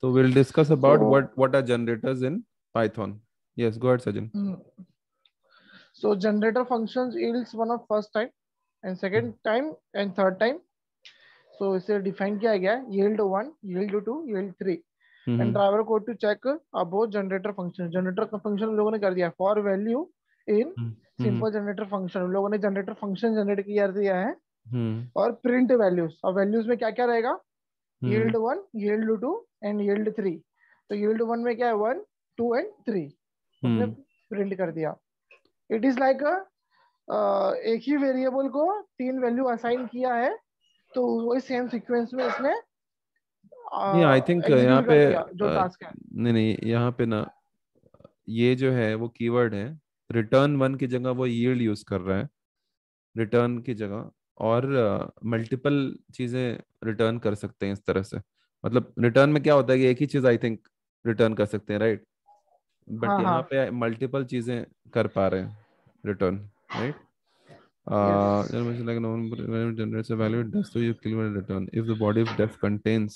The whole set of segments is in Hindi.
So we'll discuss about So, what are generators in Python. Yes, go ahead, Sajin. so generator functions yields one of first time and second time and third time. So इसे define किया गया है yield 1, yield 2, yield 3 and hmm driver code to check about generator function. Generator का function हम लोगों ने कर दिया for value in hmm simple generator function. हम लोगों ने generator function generate किया दिया है हम्म और print values. अब values में क्या क्या रहेगा? हम्म yield 1, yield 2 and yield 3. तो yield 1 में क्या है 1, 2 and 3 उसने हम्म प्रिंट कर दिया. इट इज लाइक एक ही वेरिएबल को तीन वैल्यू असाइन किया है तो वही सेम सीक्वेंस में इसने नहीं, आई थिंक यहाँ एग्जीक्यूट पे कर दिया जो टास्क है. नहीं नहीं, यहाँ पे ना ये जो है वो कीवर्ड है. रिटर्न वन की जगह वो यील्ड यूज कर रहा है रिटर्न की जगह. और मल्टीपल चीजें रिटर्न कर सकते हैं इस तरह से. मतलब रिटर्न में क्या होता है कि एक ही चीज आई थिंक रिटर्न कर सकते हैं, राइट. बट हाँ हाँ. यहाँ पे मल्टीपल चीजें कर पा रहे हैं return, right. Yes. Like a number generates a value, does so you kill when return. If the body of def contains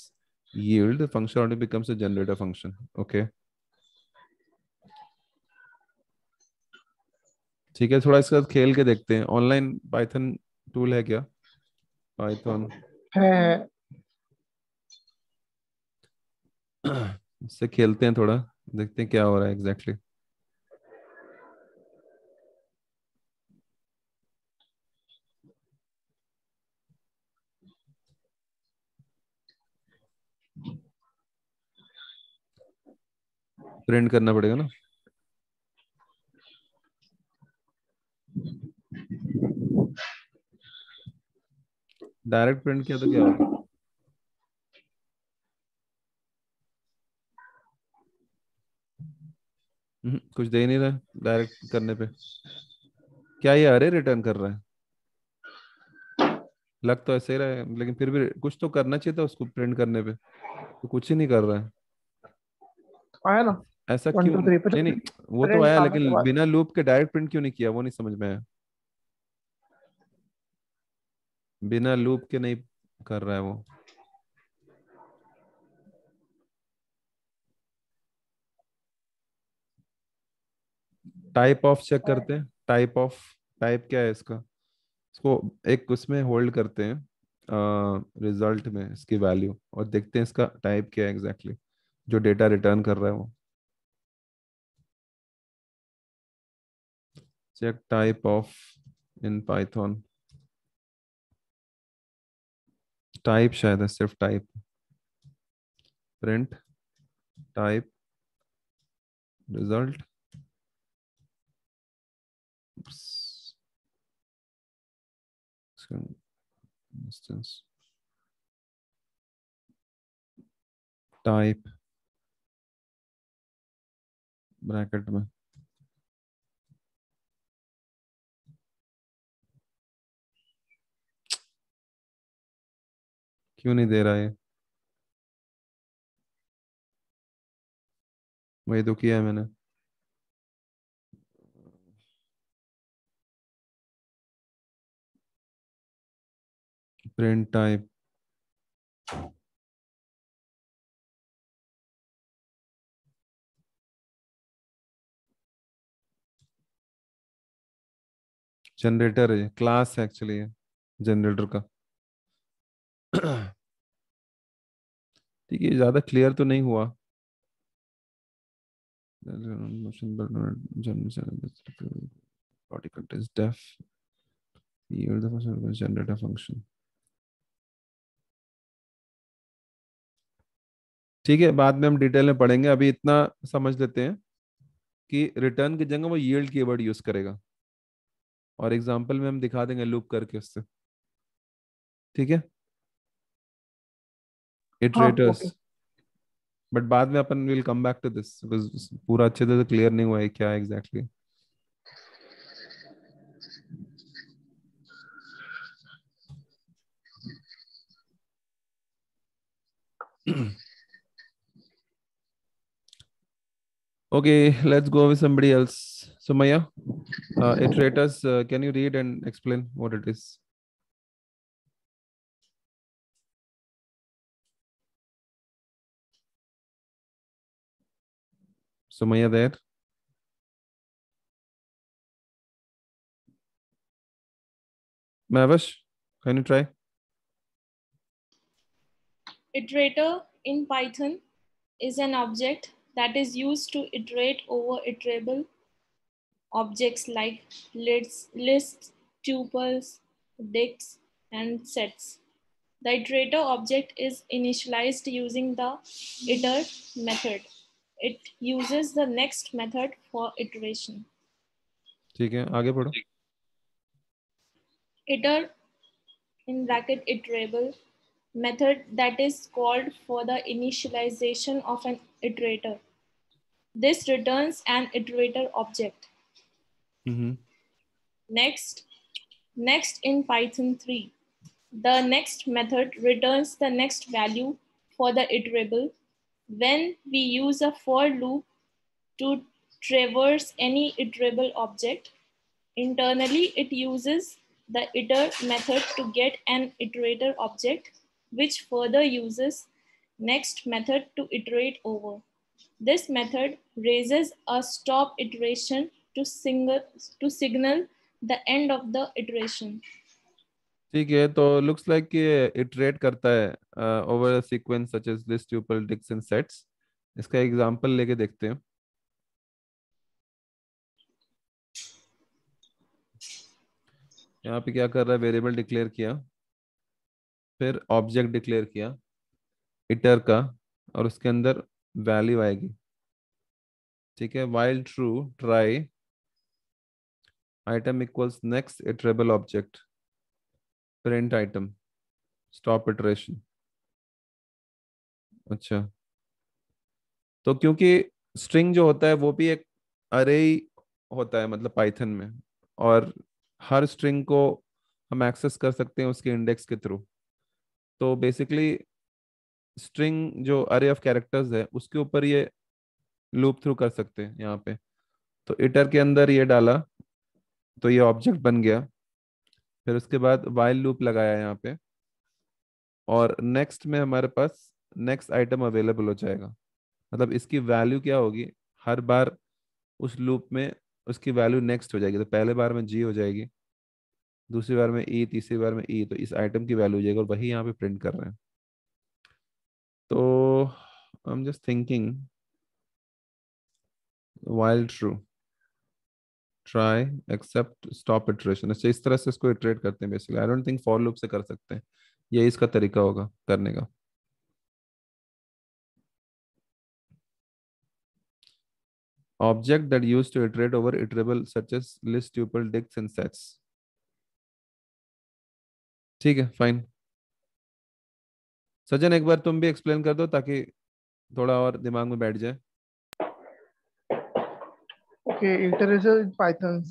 yield, the function already becomes a generator function. Okay. ठीक है, थोड़ा इसके साथ खेल के देखते हैं. ऑनलाइन पाइथन टूल है क्या? पाइथन है. इससे खेलते हैं थोड़ा, देखते हैं क्या हो रहा है एग्जैक्टली. प्रिंट करना पड़ेगा ना. डायरेक्ट प्रिंट किया तो क्या होगा? कुछ दे ही नहीं रहा डायरेक्ट करने पे. क्या ये अरे रिटर्न कर रहा है? लग तो ऐसे ही रहा है, लेकिन फिर भी कुछ तो करना चाहिए था उसको प्रिंट करने पे. तो कुछ ही नहीं कर रहा है. आया ना. ऐसा 1 क्यों? 2 3 नहीं नहीं, वो तो प्रिंट आया आने के लेकिन बाद. बिना लूप के डायरेक्ट प्रिंट क्यों नहीं किया, वो नहीं समझ में आया. बिना लूप के नहीं कर रहा है वो. टाइप ऑफ चेक करते हैं. टाइप ऑफ, टाइप क्या है इसका? इसको एक उसमें होल्ड करते हैं रिजल्ट में इसकी वैल्यू, और देखते हैं इसका टाइप क्या है एग्जैक्टली जो डेटा रिटर्न कर रहा है वो. Check type of in Python. Type शायद है, सिर्फ type. Print type result instance type bracket में. क्यों नहीं दे रहा है? वही तो किया है मैंने. Print type. जनरेटर है, क्लास है एक्चुअली है जनरेटर का. ठीक है, ज्यादा क्लियर तो नहीं हुआ. Body contains def. Here the function is generator function. ठीक है, बाद में हम डिटेल में पढ़ेंगे. अभी इतना समझ लेते हैं कि रिटर्न की जगह वो यील्ड कीवर्ड यूज करेगा, और एग्जांपल में हम दिखा देंगे लूप करके उससे. ठीक है. हाँ. इटरेटर्स. ओके. बट बाद में अपन will come back to this, पूरा अच्छे से क्लियर नहीं हुआ है क्या exactly. Okay, let's go with somebody else. So Maya, iterators, can you read and explain what it is? Sumaya there? Mavish, can you try? Iterator in Python is an object that is used to iterate over iterable objects like lists, tuples, dicts, and sets. The iterator object is initialized using the iter method. It uses the next method for iteration. ठीक है, आगे बढ़ो. Iter in bracket iterable method that is called for the initialization of an iterator. This returns an iterator object. Next in Python 3, the next method returns the next value for the iterable. When we use a for loop to traverse any iterable object, internally it uses the iter method to get an iterator object, which further uses next method to iterate over. This method raises a stop iteration to signal the end of the iteration. ठीक है, तो looks like कि iterate करता है over a sequence such as list, tuple, dicts and sets. इसका एग्जांपल लेके देखते हैं. यहाँ पे क्या कर रहा है, वेरिएबल डिक्लेयर किया, फिर ऑब्जेक्ट डिक्लेयर किया इटर का, और उसके अंदर वैल्यू आएगी. ठीक है, while true try item equals next iterable object, print item, stop iteration. अच्छा, तो क्योंकि स्ट्रिंग जो होता है वो भी एक अरे ही होता है, मतलब पाइथन में, और हर स्ट्रिंग को हम एक्सेस कर सकते हैं उसके इंडेक्स के थ्रू. तो बेसिकली स्ट्रिंग जो अरे ऑफ कैरेक्टर्स है उसके ऊपर ये लूप थ्रू कर सकते हैं यहाँ पे. तो इटर के अंदर ये डाला तो ये ऑब्जेक्ट बन गया. फिर उसके बाद वाइल लूप लगाया यहाँ पे, और नेक्स्ट में हमारे पास नेक्स्ट आइटम अवेलेबल हो जाएगा. मतलब इसकी वैल्यू क्या होगी, हर बार उस लूप में उसकी वैल्यू नेक्स्ट हो जाएगी. तो पहले बार में जी हो जाएगी, दूसरी बार में ई, तीसरी बार में ई, तो इस आइटम की वैल्यू हो जाएगी, और वही यहाँ पे प्रिंट कर रहे हैं. तो I am just thinking while true try except stop iteration. अच्छा, इस तरह से इसको इटरेट करते हैं basically. I don't think for loop से कर सकते हैं, ये इसका तरीका होगा करने का. Object that used to iterate over iterable such as list, tuple, dicts and sets. ठीक है, फाइन. सजन एक बार तुम भी एक्सप्लेन कर दो ताकि थोड़ा और दिमाग में बैठ जाए. Okay, iteration in Python.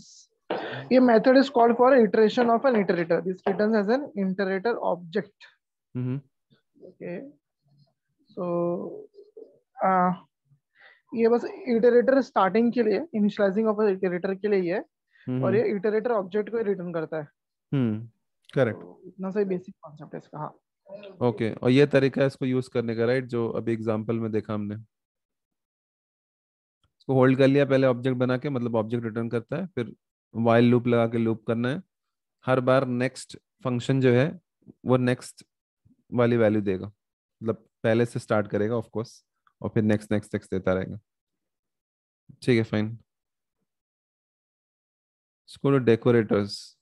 A method is called for iteration of an iterator. This returns as an iterator object. Okay, so ये बस इटरेटर स्टार्टिंग के लिए, इनिशियलाइजिंग ऑफ इटरेटर के लिए ही है, और ये इटरेटर ऑब्जेक्ट को रिटर्न करता है. करेक्ट. तो इतना सा बेसिक कॉन्सेप्ट है इसका. हाँ, ओके, और ये तरीका है इसको यूज करने का, राइट, जो अभी एग्जांपल में देखा हमने. इसको होल्ड कर लिया पहले ऑब्जेक्ट बना के, मतलब ऑब्जेक्ट रिटर्न करता है, फिर वाइल लूप लगा के लूप करना है. हर बार नेक्स्ट फंक्शन जो है वो नेक्स्ट वाली वैल्यू देगा, मतलब पहले से स्टार्ट करेगा ऑफ कोर्स, और फिर नेक्स्ट नेक्स्ट नेक्स्ट देता रहेगा. ठीक है, फाइन. इसको decorators.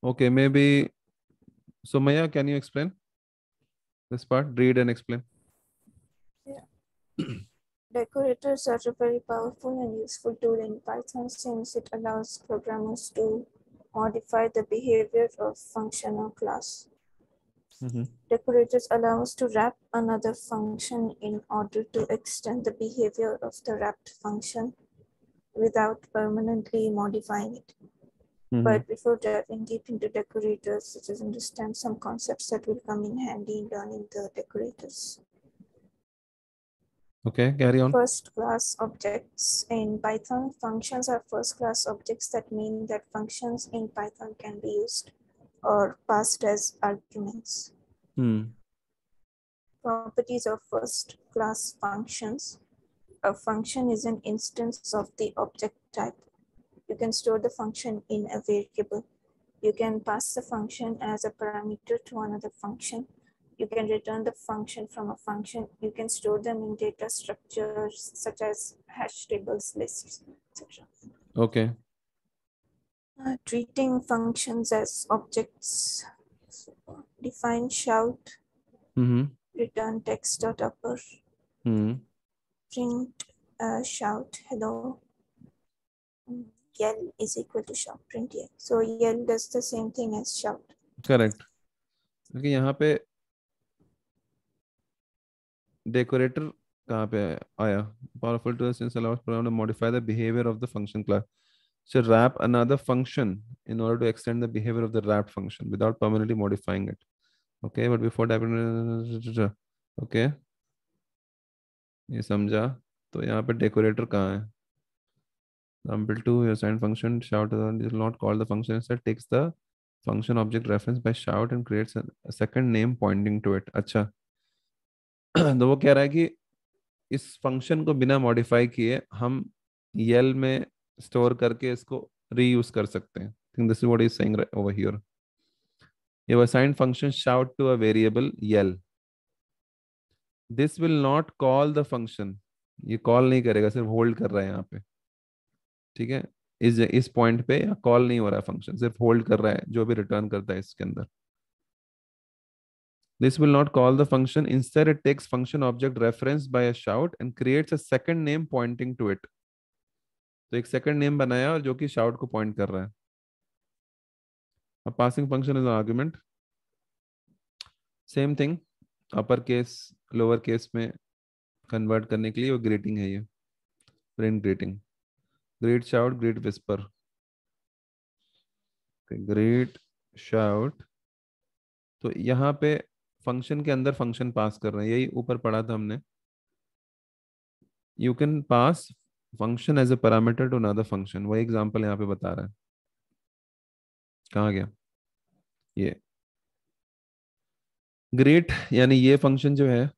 Okay, maybe Sumaya, can you explain this part? Read and explain. Yeah. Decorators are a very powerful and useful tool in Python since it allows programmers to modify the behavior of function or class. Decorators allow us to wrap another function in order to extend the behavior of the wrapped function without permanently modifying it. But before diving deep into decorators, let us understand some concepts that will come in handy in learning the decorators. Okay, carry on. First class objects. In Python, functions are first class objects. That mean that functions in Python can be used or passed as arguments. Properties of first class functions. A function is an instance of the object type. You can store the function in a variable. You can pass the function as a parameter to another function. You can return the function from a function. You can store them in data structures such as hash tables, lists, etc. Okay. Treating functions as objects. So, define shout, return text.upper, print shout hello, yell is equal to shout, print yell. So yell does the same thing as shout. Correct. क्योंकि यहाँ पे डेकोरेटर कहाँ पे आया? Powerful to instance allows program to modify the behavior of the function class. So wrap another function in order to extend the behavior of the wrapped function without permanently modifying it. Okay, but before that, okay, ये समझा? तो यहाँ पे डेकोरेटर कहाँ है? Example 2, your assigned function shout will not call the function, instead takes the function object reference by shout and creates a second name pointing to it. अच्छा, तो वो कह रहा है कि इस फंक्शन को बिना मॉडिफाई किए हम यल में स्टोर करके इसको रीयूज कर सकते हैं. I think this is what he's saying right over here. Your assigned function shout to a variable yell. This will not call the function. ये कॉल नहीं करेगा, सिर्फ होल्ड कर रहा है यहाँ पे. ठीक है, इस पॉइंट पे कॉल नहीं हो रहा है फंक्शन, सिर्फ होल्ड कर रहा है जो भी रिटर्न करता है इसके अंदर. This will not call the function. Instead, it takes function object referenced by a shout and creates a second name pointing to it. तो एक सेकंड नेम बनाया और जो कि शाउट को पॉइंट कर रहा है. अब passing function is argument. Same thing, upper case lower case में कन्वर्ट करने के लिए वो ग्रीटिंग है. ये print greeting, greet shout, greet whisper, greet shout. तो यहाँ पे फंक्शन के अंदर फंक्शन पास कर रहे हैं, यही ऊपर पढ़ा था हमने. You can pass function as a parameter to another function. वही एग्जांपल यहाँ पे बता रहा है. कहाँ गया ये ग्रेट? यानी ये फंक्शन जो है,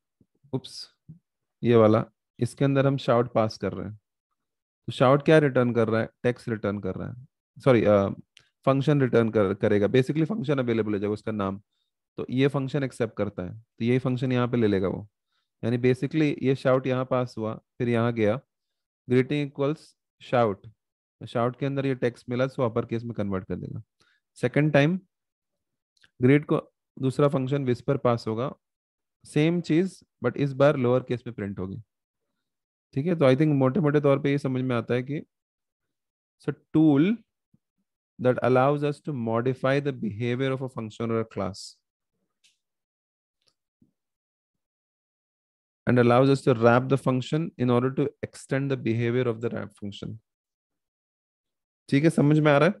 उप्स, ये वाला, इसके अंदर हम शाउट पास कर रहे हैं. तो शाउट क्या रिटर्न कर रहा है? टेक्स्ट रिटर्न कर रहा है. सॉरी, फंक्शन रिटर्न करेगा. बेसिकली फंक्शन अवेलेबल हो जाएगा उसका नाम. तो ये फंक्शन एक्सेप्ट करता है, तो यही फंक्शन यहाँ पे ले लेगा वो. यानी बेसिकली ये शाउट यहाँ पास हुआ, फिर यहाँ गया, ग्रीटिंग इक्वल्स शाउट. शाउट के अंदर ये टेक्स्ट मिला, सो अपर केस में कन्वर्ट कर देगा. सेकंड टाइम ग्रीट को दूसरा फंक्शन विस्पर पास होगा, सेम चीज बट इस बार लोअर केस में प्रिंट होगी. ठीक है, तो आई थिंक मोटे मोटे तौर पे ये समझ में आता है कि tool that allows us to modify the behavior of a function or a class and allows us to wrap the function in order to extend the behavior of the wrap function. ठीक है, समझ में आ रहा है?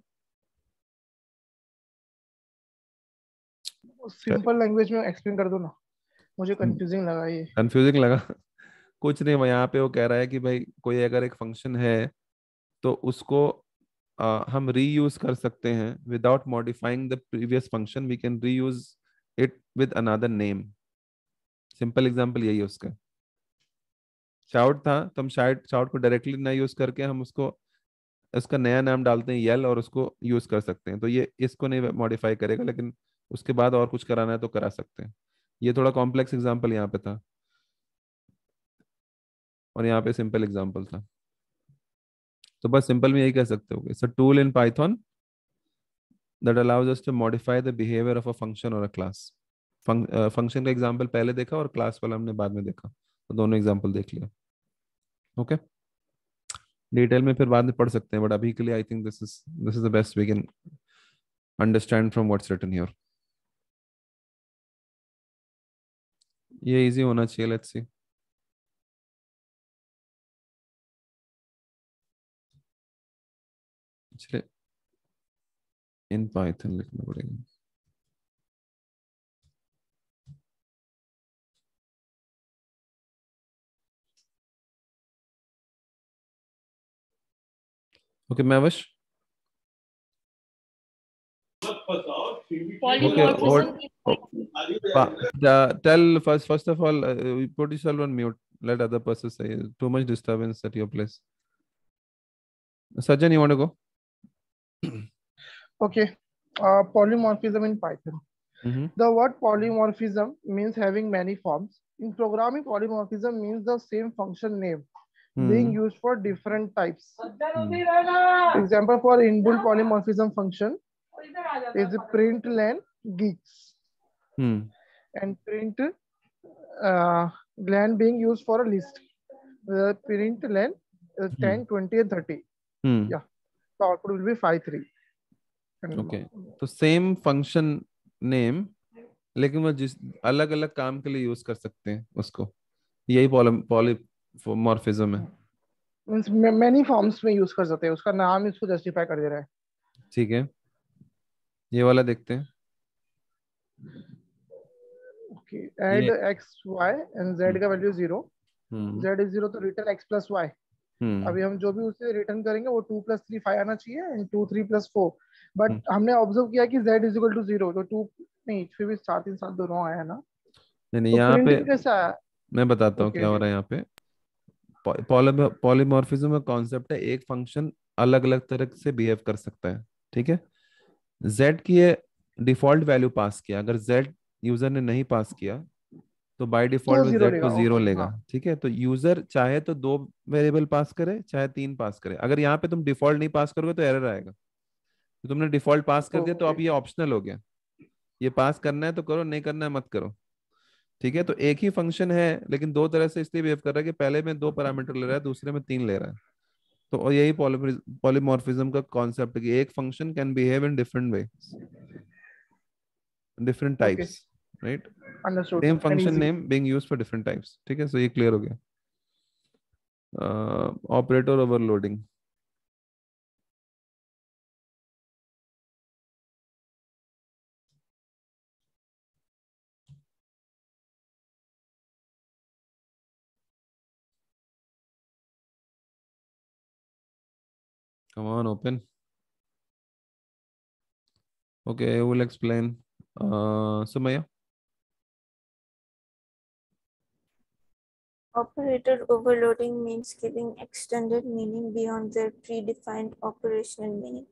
सिंपल लैंग्वेज में एक्सप्लेन कर दो ना, मुझे कंफ्यूजिंग लगा ये. कंफ्यूजिंग लगा? कुछ नहीं, यहाँ पे वो कह रहा है कि भाई कोई अगर एक फंक्शन है तो उसको हम रीयूज कर सकते हैं without modifying the previous function. We can reuse it with another name. Simple example यही है उसका. शाउट था तो हम शाउट को डायरेक्टली ना यूज करके हम उसको उसका नया नाम डालते हैं यल और उसको यूज कर सकते हैं. तो ये इसको नहीं मॉडिफाई करेगा, लेकिन उसके बाद और कुछ कराना है तो करा सकते हैं. ये थोड़ा कॉम्प्लेक्स एग्जांपल यहाँ पे था और यहाँ पे सिंपल एग्जांपल था. तो बस सिंपल में यही कह सकते हो, it's a tool in Python that allows us to modify the behavior of a function or a class. Function का एग्जांपल पहले देखा और क्लास वाला हमने बाद में देखा, तो दोनों एग्जांपल देख लिया. ओके, डिटेल में फिर बाद में पढ़ सकते हैं, बट अभी के लिए I think this is the best we can understand from what's written here. ये इजी होना चाहिए. Let's see. चलिए, इन पाइथन लिखना पड़ेगा. Okay, Mavish. Polymorphism. Tell first of all, put yourself on mute. Let other person say. Too much disturbance at your place. Sajjan, you want to go? Okay. Polymorphism in Python. The word polymorphism means having many forms. In programming, polymorphism means the same function name being used for different types. Example for inbuilt polymorphism function is println geeks and print len being used for a list. Println 10, 20 and 30. Yeah. So output will be 5, 3. Okay. तो सेम फंक्शन नेम, लेकिन वो जिस अलग अलग काम के लिए यूज कर सकते हैं उसको, यही पॉलीमॉर्फिज्म है. मींस मेनी फॉर्म्स में यूज कर सकते हैं, उसका नाम इसको जस्टिफाई कर दे रहा है. ठीक है, ये वाला देखते हैं. Okay, add x y and z का वैल्यू 0. z इज 0 तो रिटर्न x प्लस y. अभी हम जो भी उसे रिटर्न करेंगे वो 2 + 3 5 आना चाहिए एंड 2 3 + 4. बट हमने ऑब्जर्व किया कि z = 0, तो 2 नहीं, फिर भी 4 3 7 दोनों आया ना. नहीं, तो यहाँ पे कैसा आया? मैं बताता हूँ क्या हो रहा है यहाँ पे. पॉलीमॉर्फिज्म का कॉन्सेप्ट है एक फंक्शन अलग अलग तरह से बिहेव कर सकता है. ठीक है, z की ये डिफॉल्ट वैल्यू पास किया, अगर z यूजर ने नहीं पास किया तो बाय डिफॉल्ट z को 0 लेगा. ठीक है, तो यूजर चाहे तो 2 वेरिएबल पास करे, चाहे 3 पास करे. अगर यहाँ पे तुम डिफॉल्ट नहीं पास करोगे तो एरर आएगा. तो तुमने डिफॉल्ट पास कर दिया तो अब ये ऑप्शनल हो गया, ये पास करना है तो करो, नहीं करना है मत करो. ठीक है, तो एक ही फंक्शन है लेकिन दो तरह से इसलिए बिहेव कर रहा है कि पहले में 2 पैरामीटर ले रहा है, दूसरे में 3 ले रहा है. तो और यही पॉलीमॉर्फिज्म का कॉन्सेप्ट है कि एक function can behave in different way, different types, right. Same function name being used for different types. ठीक है, सो ये क्लियर हो गया. Operator overloading. Come on, open. Okay, I will explain. Sumaya. Operator overloading means giving extended meaning beyond their predefined operational meaning.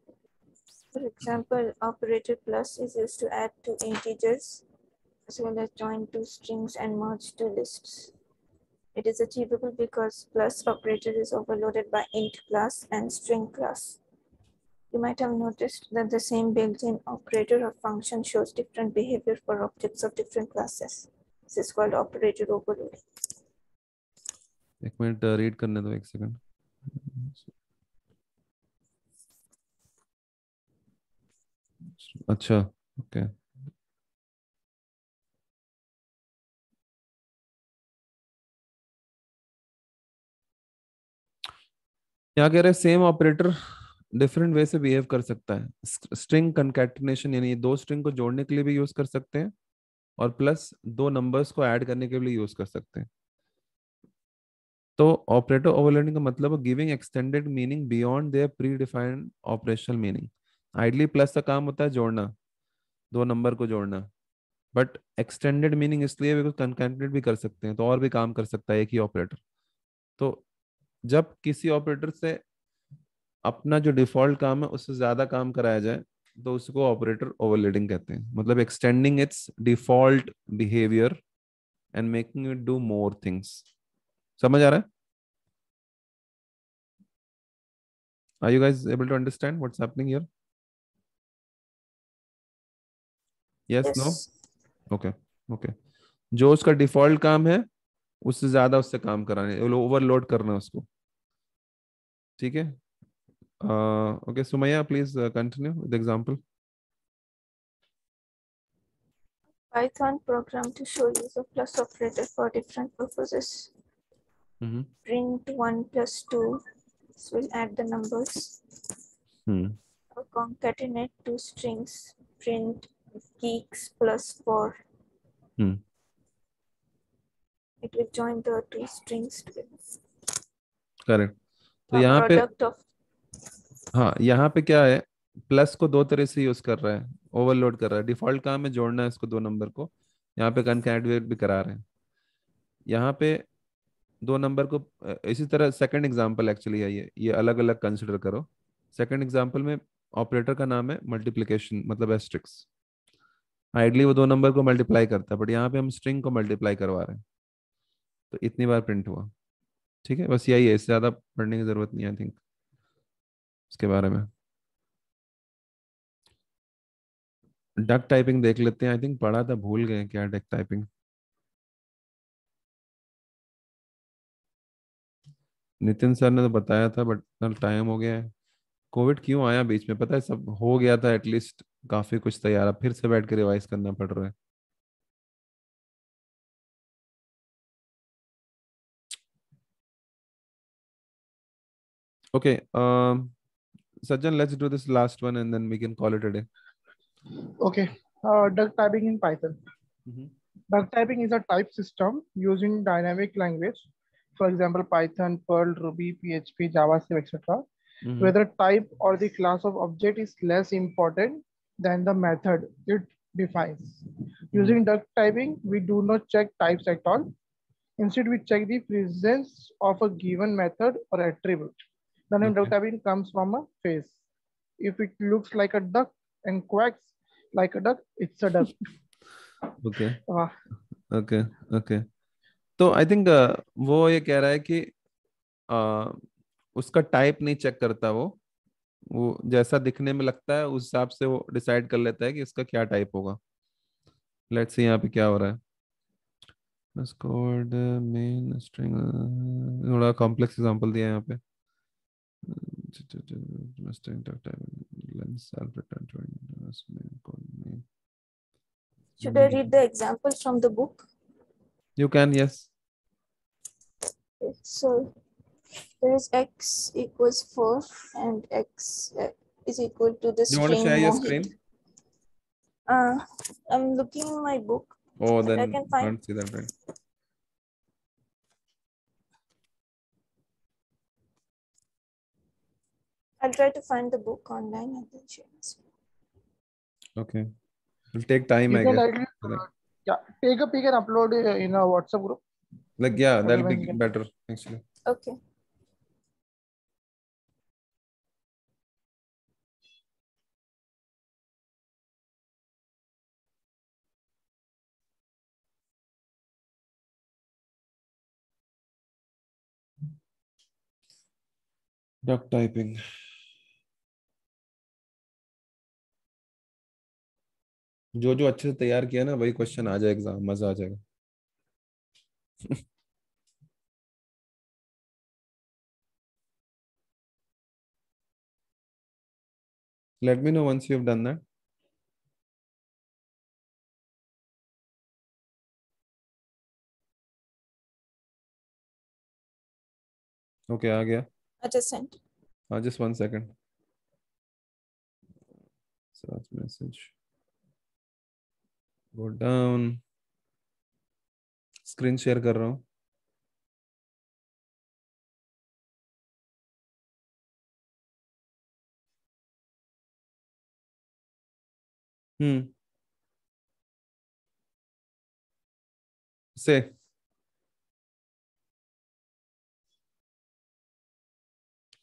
For example, operator plus is used to add two integers as well as join two strings and merge two lists. It is achievable because plus operator is overloaded by int class and string class. You might have noticed that the same built-in operator or function shows different behavior for objects of different classes. This is called operator overloading. एक मिनट रीड करने दो, एक सेकंड. अच्छा, ओके. यहाँ कह रहे सेम ऑपरेटर डिफरेंट वे से बिहेव कर सकता है. स्ट्रिंग कंकैटिनेशन यानी 2 स्ट्रिंग को जोड़ने के लिए भी यूज कर सकते हैं और प्लस 2 नंबर्स को ऐड करने के लिए यूज कर सकते हैं. तो ऑपरेटर ओवरलोडिंग का मतलब giving extended meaning beyond their pre defined operational meaning. Ideally plus का काम होता है जोड़ना, 2 नंबर को जोड़ना, बट एक्सटेंडेड मीनिंग इसलिए बिकॉज कंकैटिनेट भी कर सकते हैं, तो और भी काम कर सकता है एक ही ऑपरेटर. तो जब किसी ऑपरेटर से अपना जो डिफॉल्ट काम है उससे ज्यादा काम कराया जाए तो उसको ऑपरेटर ओवरलोडिंग कहते हैं. मतलब extending its default behaviour and making it do more things. समझ आ रहा है? Are you guys able to understand what's happening here? Yes, no? Okay, okay. जो उसका डिफॉल्ट काम है उससे ज्यादा उससे काम कराने, ओवरलोड करना उसको. ठीक है. Okay, Sumaya, please continue with the example. Python program to show use of plus operator for different purposes. Print 1 + 2. This will add the numbers. Or concatenate two strings. Print geeks + 4. It will join the two strings together. Correct. तो यहाँ पे हाँ, यहाँ पे क्या है, प्लस को दो तरह से यूज कर रहा है, ओवरलोड कर रहा है। डिफॉल्ट काम है जोड़ना है इसको दो नंबर को, यहाँ पे कनकैटिनेट भी करा रहे हैं। यहाँ पे दो नंबर को इसी तरह सेकंड एग्जांपल एक्चुअली है, ये अलग अलग कंसिडर करो। सेकंड एग्जांपल में ऑपरेटर का नाम है मल्टीप्लिकेशन, मतलब एस्ट्रिक्स। आइडली वो दो नंबर को मल्टीप्लाई करता है, बट यहाँ पे हम स्ट्रिंग को मल्टीप्लाई करवा रहे हैं, तो इतनी बार प्रिंट हुआ। ठीक है, बस यही है, इससे ज्यादा पढ़ने की जरूरत नहीं है आई थिंक इसके बारे में। डक टाइपिंग देख लेते हैं, आई थिंक पढ़ा था, भूल गए क्या डक टाइपिंग। नितिन सर ने तो बताया था, बट कल टाइम हो गया है। कोविड क्यों आया बीच में, पता है, सब हो गया था एटलीस्ट, काफी कुछ तैयार, अब फिर से बैठ के रिवाइज करना पड़ रहा है। Okay Sajjan, let's do this last one and then we can call it a day. Okay. Duck typing in Python. Mm-hmm. Duck typing is a type system used in dynamic language. For example, Python, Perl, Ruby, PHP, JavaScript, etc. Mm-hmm. Where the type or the class of object is less important than the method it defines. Using duck typing, we do not check types at all. Instead, we check the presence of a given method or attribute. The name duck typing comes from a phrase. If it looks like a duck and quacks like a duck, it's a duck. Okay. वाह, Okay. Okay. तो आई थिंक वो ये कह रहा है कि uh, उसका टाइप नहीं चेक करता वो जैसा दिखने में लगता है उस हिसाब से वो डिसाइड कर लेता है कि इसका क्या टाइप होगा। लेट्स सी यहाँ पे क्या हो रहा है। कोड मेन स्ट्रिंग, थोड़ा कॉम्प्लेक्स एग्जांपल दिया है यहाँ पे। Should I read the examples from the book? You can, yes. So there is x equals 4 and x is equal to the Do you want to string share your Mohit. screen? I'm looking in my book. Oh, and then I can find. can't see that right. I'll try to find the book online and then share my screen. Okay. It'll take time, you I can guess. directly take a pic and upload it in a WhatsApp group. Like, yeah, that'll Otherwise be you can- better, actually. Okay. Duck typing. जो जो अच्छे से तैयार किया ना वही क्वेश्चन आ जाए एग्जाम, मजा आ जाएगा। Let me know once you've done that. Okay, आ गया। I just sent. Just 1 second. Search message. Go down. Screen share कर रहा हूँ। Say.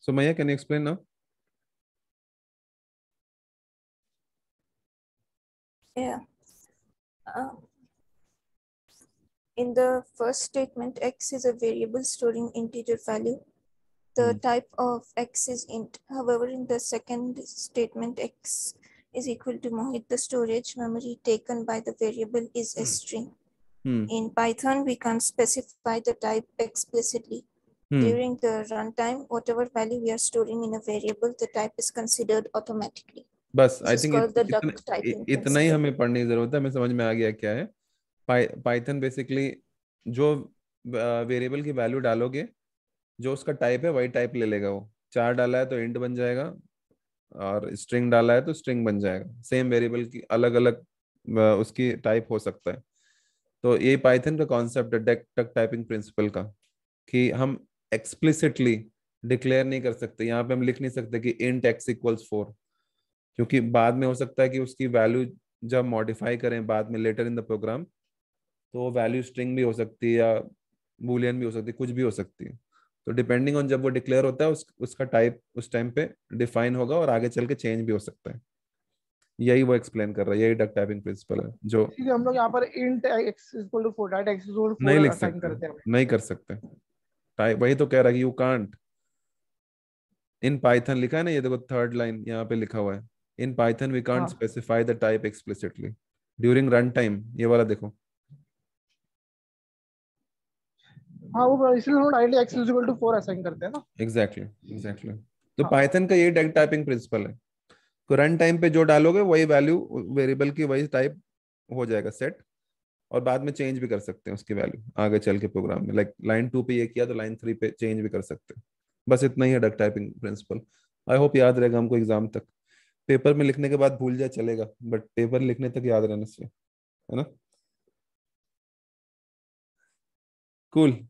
So Maya, can you explain now? Yeah. In the first statement, x is a variable storing integer value. The type of x is int. However, in the second statement, x is equal to Mohit. The storage memory taken by the variable is a string. In Python, we can't specify the type explicitly. During the runtime, whatever value we are storing in a variable, the type is considered automatically. बस आई This is think called the duck typing इतना ही principle. हमें पढ़ने की जरूरत है, हमें समझ में आ गया क्या है। पाइथन बेसिकली जो वेरिएबल की वैल्यू डालोगे, जो उसका टाइप है वही टाइप ले लेगा। वो 4 डाला है तो इंट बन जाएगा, और स्ट्रिंग डाला है तो स्ट्रिंग बन जाएगा। सेम वेरिएबल की अलग अलग उसकी टाइप हो सकता है। तो ये पाइथन का कॉन्सेप्ट है डक टाइपिंग प्रिंसिपल का, कि हम एक्सप्लिसिटली डिक्लेयर नहीं कर सकते। यहाँ पे हम लिख नहीं सकते कि int x इक्वल्स 4, क्योंकि बाद में हो सकता है कि उसकी वैल्यू जब मॉडिफाई करें बाद में लेटर इन द प्रोग्राम, तो वो वैल्यू स्ट्रिंग भी हो सकती है या बूलियन भी हो सकती है, कुछ भी हो सकती है। तो डिपेंडिंग ऑन जब वो डिक्लेयर होता है उसका टाइप उस टाइम पे डिफाइन होगा और आगे चल के चेंज भी हो सकता है। यही वो एक्सप्लेन कर रहा है, यही डक टाइपिंग प्रिंसिपल है जो इसीलिए हम लोग यहाँ पर int x equal to 4 direct x equal to नहीं 4 लिख असाइन सकते, करते हैं। नहीं कर सकते। टाइप वही तो कह रहा है कि यू कांट इन पाइथन, लिखा है ना, ये देखो थर्ड लाइन यहाँ पे लिखा हुआ है, इन पाइथन वी कांट हाँ specify the type explicitly during run time. ये वाला देखो, हाँ, वो इसलिए हम directly x equal to 4 assign करते हैं ना। Exactly exactly. तो हाँ पाइथन का ये डक टाइपिंग प्रिंसिपल है। तो रन टाइम पे जो डालोगे वही वैल्यू वेरिएबल की वही टाइप हो जाएगा सेट, और बाद में चेंज भी कर सकते हैं उसकी वैल्यू आगे चल के प्रोग्राम में। लाइक लाइन 2 पे ये किया तो लाइन 3 पे चेंज भी कर सकते हैं। बस इतना ही है duck typing principle. I hope याद रहेगा हमको एग्जाम तक। पेपर में लिखने के बाद भूल जाए चलेगा, बट पेपर लिखने तक याद रहना चाहिए, है ना। कूल।